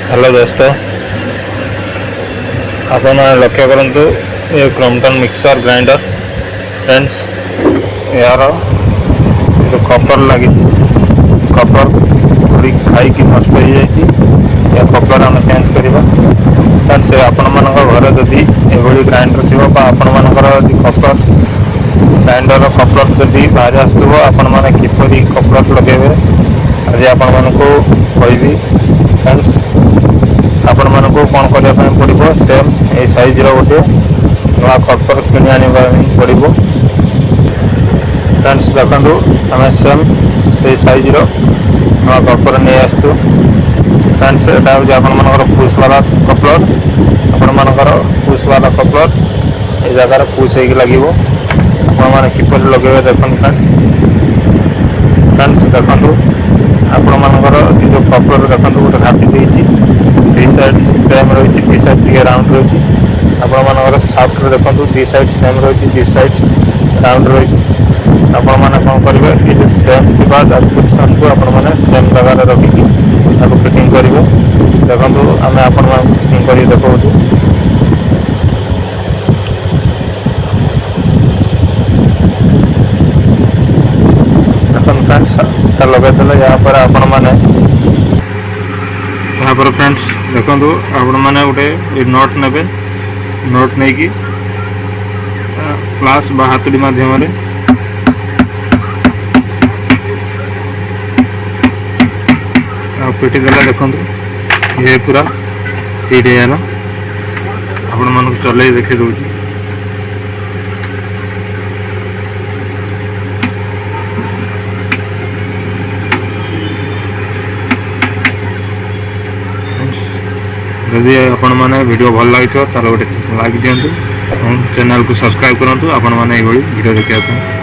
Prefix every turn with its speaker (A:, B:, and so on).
A: Hello दोस्तों, आपण लक्ष्य करंतु ये क्रॉम्पटन मिक्सर ग्राइंडर फ्रेंड्स यार जो कपर लगी कपर थोड़ी खाई नष्ट हो जाए कपर आम चेंज करवा फ्रेंड्स। आपण मान घर जदि ये ग्राइंडर थी आपण मानकर कपर ग्राइंडर कपर जदि बाहर आसुव आपण मैंने किपरि कपर लगे आज आपण मानक कहबी फ्रेंड्स। आपण मानक कौन करने पड़ो सेम ये साइज रोटे नुआ कपर कि आने पड़ो फ्रेंड्स। देखो आम सेम से साइज नुआ कपर नहीं आसतु फ्रेंड्स। यहाँ हूँ आपर पुश वाला कपलर आपण मानकर पुश वाला कपलर ये जगार पुश हो लगे आपने किपर लगे देखो फ्रेंड्स। फ्रेंड्स देखो आपण मानकर जो कपलर देखो गोटे घाटी देती दी साइड सेम रही दी साइड टे राउंड रही आपण मानकर साफ्ट देखो दी साइड सेम रही दी साइड राउंड रही आपण मैंने कौन करेंगे ये जो सेम थी कुशन को आपण मैंने सेम जगार रखिकी फिटिंग करेंगे देखो आम आपण फिटिंग कर देखो फ्रेंड्स लगेदे यहाँ पर आपण मैंने यहाँ पर फ्रेंड्स देखो आपण मैंने गोटे नट ने नट नहीं कि प्लास हाथुड़ी मध्यम पिटी देला देखो ये पूरा फिट है आपण मन चल देखे दूसरी जदि आपण मैंने वीडियो भल लगी तो गोटे लाइक दिंतु चैनल को सब्सक्राइब करूँ आपण मैंने वीडियो देखा।